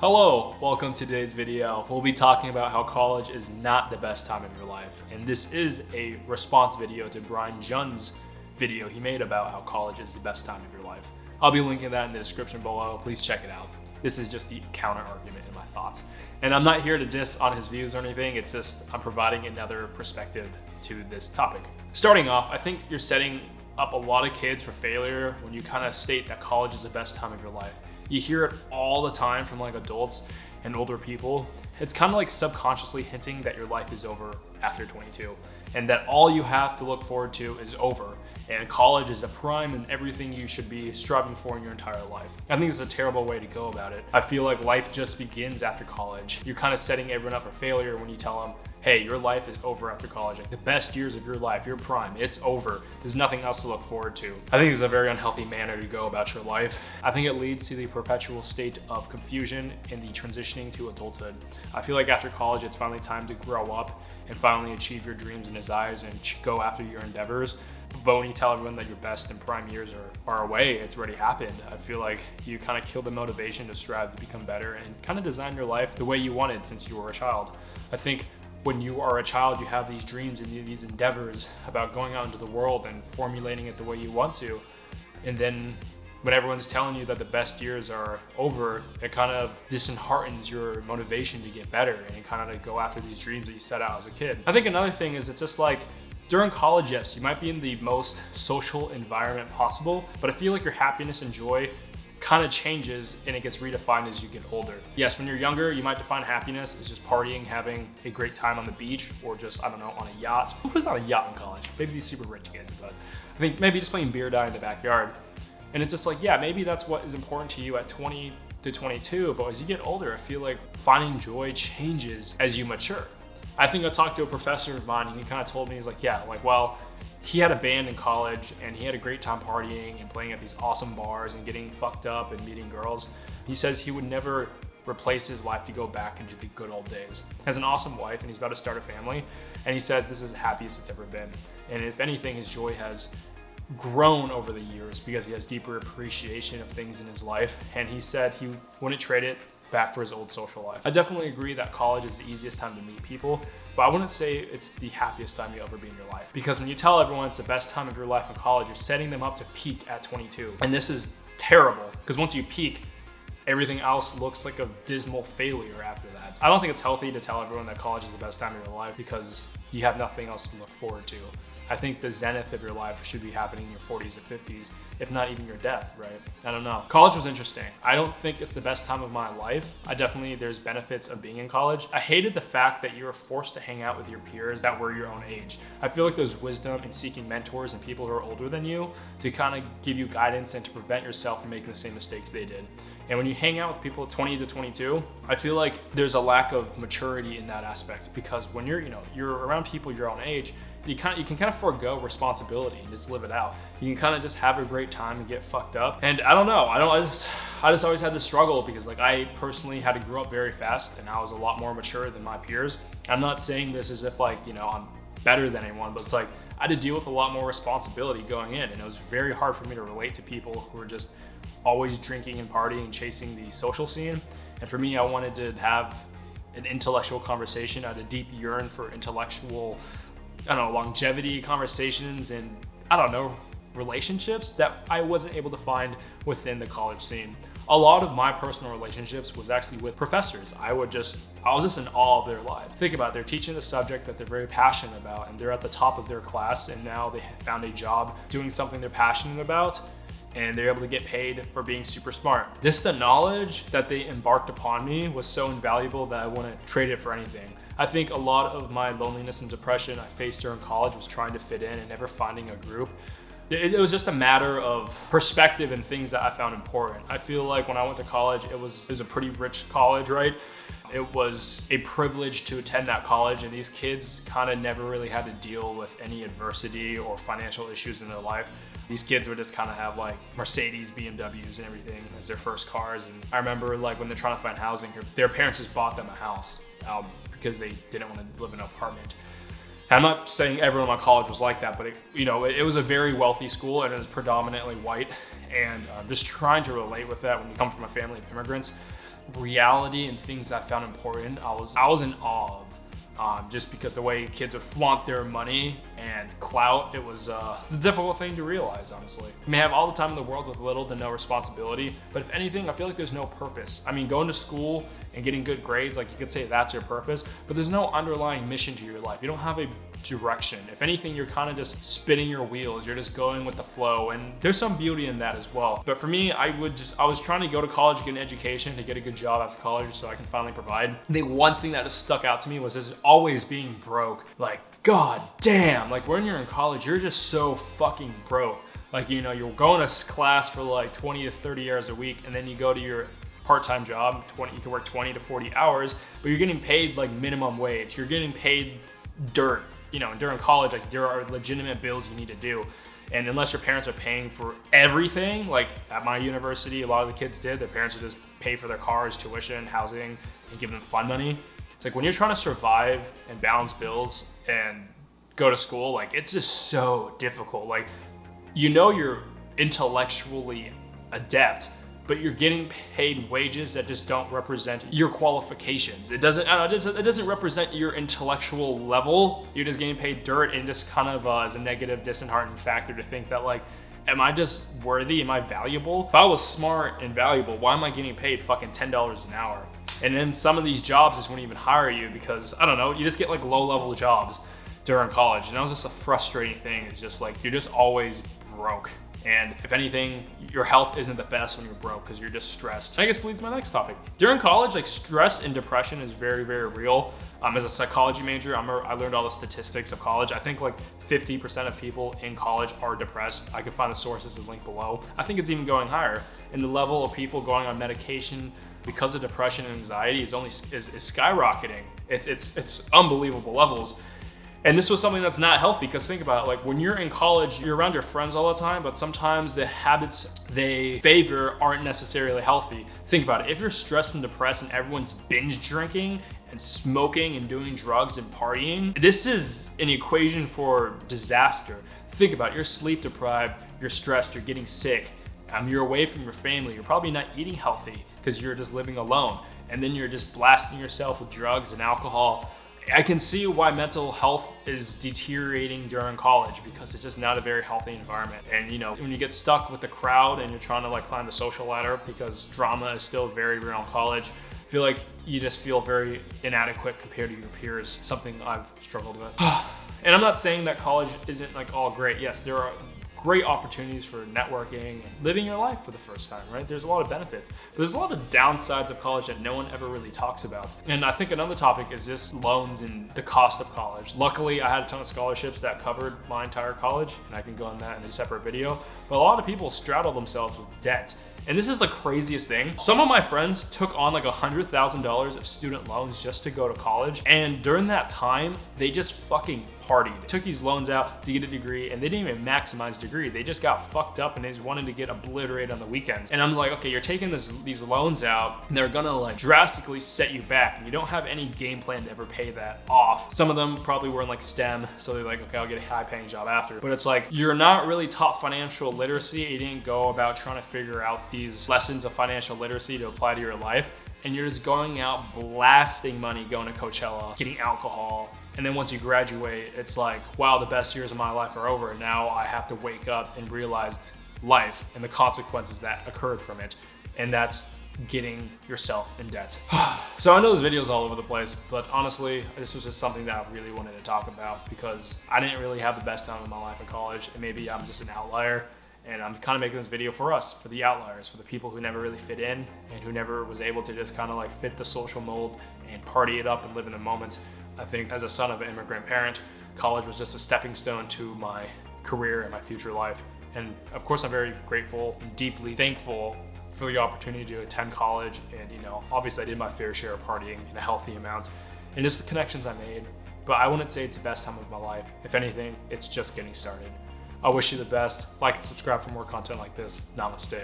Hello, welcome to today's video. We'll be talking about how college is not the best time of your life. And this is a response video to Bryan Jun's video he made about how college is the best time of your life. I'll be linking that in the description below. Please check it out. This is just the counter argument in my thoughts. And I'm not here to diss on his views or anything. It's just I'm providing another perspective to this topic. Starting off, I think you're setting up a lot of kids for failure when you kind of state that college is the best time of your life. You hear it all the time from like adults and older people. It's kind of like subconsciously hinting that your life is over after 22 and that all you have to look forward to is over. And college is the prime and everything you should be striving for in your entire life. I think it's a terrible way to go about it. I feel like life just begins after college. You're kind of setting everyone up for failure when you tell them, hey, your life is over after college. Like the best years of your life, your prime, it's over. There's nothing else to look forward to. I think it's a very unhealthy manner to go about your life. I think it leads to the perpetual state of confusion in the transitioning to adulthood. I feel like after college, it's finally time to grow up and finally achieve your dreams and desires and go after your endeavors. But when you tell everyone that your best and prime years are away, it's already happened. I feel like you kind of kill the motivation to strive to become better and kind of design your life the way you wanted since you were a child. I think when you are a child, you have these dreams and these endeavors about going out into the world and formulating it the way you want to. And then when everyone's telling you that the best years are over, it kind of disheartens your motivation to get better and kind of to go after these dreams that you set out as a kid. I think another thing is it's just like, during college, yes, you might be in the most social environment possible, but I feel like your happiness and joy kind of changes and it gets redefined as you get older. Yes, when you're younger, you might define happiness as just partying, having a great time on the beach, or just, I don't know, on a yacht. Who was on a yacht in college? Maybe these super rich kids, but I think maybe just playing beer die in the backyard. And it's just like, yeah, maybe that's what is important to you at 20 to 22, but as you get older, I feel like finding joy changes as you mature. I think I talked to a professor of mine and he kind of told me, he's like, yeah, like, well, he had a band in college and he had a great time partying and playing at these awesome bars and getting fucked up and meeting girls. He says he would never replace his life to go back into the good old days. He has an awesome wife and he's about to start a family. And he says this is the happiest it's ever been. And if anything, his joy has grown over the years because he has deeper appreciation of things in his life. And he said he wouldn't trade it back for his old social life. I definitely agree that college is the easiest time to meet people, but I wouldn't say it's the happiest time you'll ever be in your life. Because when you tell everyone it's the best time of your life in college, you're setting them up to peak at 22. And this is terrible, because once you peak, everything else looks like a dismal failure after that. I don't think it's healthy to tell everyone that college is the best time of your life because you have nothing else to look forward to. I think the zenith of your life should be happening in your 40s or 50s, if not even your death, right? I don't know. College was interesting. I don't think it's the best time of my life. There's benefits of being in college. I hated the fact that you were forced to hang out with your peers that were your own age. I feel like there's wisdom in seeking mentors and people who are older than you to kind of give you guidance and to prevent yourself from making the same mistakes they did. And when you hang out with people 20 to 22, I feel like there's a lack of maturity in that aspect because when you're around people your own age, you can kind of forego responsibility and just live it out. You can kind of just have a great time and get fucked up. And I don't know, I just always had to struggle because like I personally had to grow up very fast and I was a lot more mature than my peers. I'm not saying this as if like, I'm better than anyone, but it's like I had to deal with a lot more responsibility going in, and it was very hard for me to relate to people who were just always drinking and partying and chasing the social scene. And for me, I wanted to have an intellectual conversation. I had a deep yearn for intellectual longevity conversations and relationships that I wasn't able to find within the college scene. A lot of my personal relationships was actually with professors. I was just in awe of their lives. Think about it, they're teaching a subject that they're very passionate about and they're at the top of their class and now they found a job doing something they're passionate about and they're able to get paid for being super smart. The knowledge that they embarked upon me was so invaluable that I wouldn't trade it for anything. I think a lot of my loneliness and depression I faced during college was trying to fit in and never finding a group. It was just a matter of perspective and things that I found important. I feel like when I went to college, it was a pretty rich college, right? It was a privilege to attend that college, and these kids kind of never really had to deal with any adversity or financial issues in their life. These kids would just kind of have like Mercedes, BMWs and everything as their first cars. And I remember like when they're trying to find housing, their parents just bought them a house because they didn't want to live in an apartment. I'm not saying everyone in my college was like that, but it was a very wealthy school and it was predominantly white. And just trying to relate with that when you come from a family of immigrants reality and things I found important, I was in awe of. Just because the way kids would flaunt their money and clout, it's a difficult thing to realize, honestly. You may have all the time in the world with little to no responsibility, but if anything, I feel like there's no purpose. I mean, going to school and getting good grades, like you could say that's your purpose, but there's no underlying mission to your life. You don't have a direction. If anything, you're kind of just spinning your wheels. You're just going with the flow, and there's some beauty in that as well. But for me, I was trying to go to college, get an education, to get a good job after college so I can finally provide. The one thing that just stuck out to me was just always being broke. Like, god damn, like when you're in college, you're just so fucking broke. Like, you know, you're going to class for like 20 to 30 hours a week, and then you go to your part-time job, you can work 20 to 40 hours, but you're getting paid like minimum wage. You're getting paid dirt. You know, during college, like there are legitimate bills you need to do. And unless your parents are paying for everything, like at my university, a lot of the kids did, their parents would just pay for their cars, tuition, housing, and give them fun money. It's like when you're trying to survive and balance bills and go to school, like it's just so difficult. Like, you know, you're intellectually adept, but you're getting paid wages that just don't represent your qualifications. It doesn't represent your intellectual level. You're just getting paid dirt, and just kind of is a negative, disheartening factor to think that like, am I just worthy? Am I valuable? If I was smart and valuable, why am I getting paid fucking $10 an hour? And then some of these jobs just won't even hire you because, I don't know, you just get like low-level jobs during college. And that was just a frustrating thing. It's just like, you're just always broke. And if anything, your health isn't the best when you're broke because you're just stressed. And I guess leads to my next topic. During college, like stress and depression is very, very real. As a psychology major, I learned all the statistics of college. I think like 50% of people in college are depressed. I can find the sources and link below. I think it's even going higher. And the level of people going on medication because of depression and anxiety is skyrocketing. It's unbelievable levels. And this was something that's not healthy, because think about it, like when you're in college, you're around your friends all the time, but sometimes the habits they favor aren't necessarily healthy. Think about it, if you're stressed and depressed and everyone's binge drinking and smoking and doing drugs and partying, this is an equation for disaster. Think about it, you're sleep deprived, you're stressed, you're getting sick, you're away from your family, you're probably not eating healthy because you're just living alone. And then you're just blasting yourself with drugs and alcohol. I can see why mental health is deteriorating during college, because it's just not a very healthy environment. And you know, when you get stuck with the crowd and you're trying to like climb the social ladder, because drama is still very real in college, I feel like you just feel very inadequate compared to your peers, something I've struggled with. And I'm not saying that college isn't like all great. Yes, there are great opportunities for networking and living your life for the first time, right? There's a lot of benefits, but there's a lot of downsides of college that no one ever really talks about. And I think another topic is just loans and the cost of college. Luckily, I had a ton of scholarships that covered my entire college, and I can go on that in a separate video. But a lot of people straddle themselves with debt. And this is the craziest thing. Some of my friends took on like $100,000 of student loans just to go to college. And during that time, they just fucking partied. They took these loans out to get a degree, and they didn't even maximize degree. They just got fucked up and they just wanted to get obliterated on the weekends. And I'm like, okay, you're taking these loans out, and they're gonna like drastically set you back, and you don't have any game plan to ever pay that off. Some of them probably were in like STEM, so they're like, okay, I'll get a high paying job after. But it's like, you're not really taught financial literacy. You didn't go about trying to figure out these lessons of financial literacy to apply to your life, and you're just going out blasting money, going to Coachella, getting alcohol, and then once you graduate, it's like, wow, the best years of my life are over. Now I have to wake up and realize life and the consequences that occurred from it, and that's getting yourself in debt. So I know this video is all over the place, but honestly, this was just something that I really wanted to talk about, because I didn't really have the best time of my life in college, and maybe I'm just an outlier. And I'm kind of making this video for us, for the outliers, for the people who never really fit in and who never was able to just kind of like fit the social mold and party it up and live in the moment. I think as a son of an immigrant parent, college was just a stepping stone to my career and my future life. And of course, I'm very grateful and deeply thankful for the opportunity to attend college. And, you know, obviously I did my fair share of partying in a healthy amount, and just the connections I made. But I wouldn't say it's the best time of my life. If anything, it's just getting started. I wish you the best. Like and subscribe for more content like this. Namaste.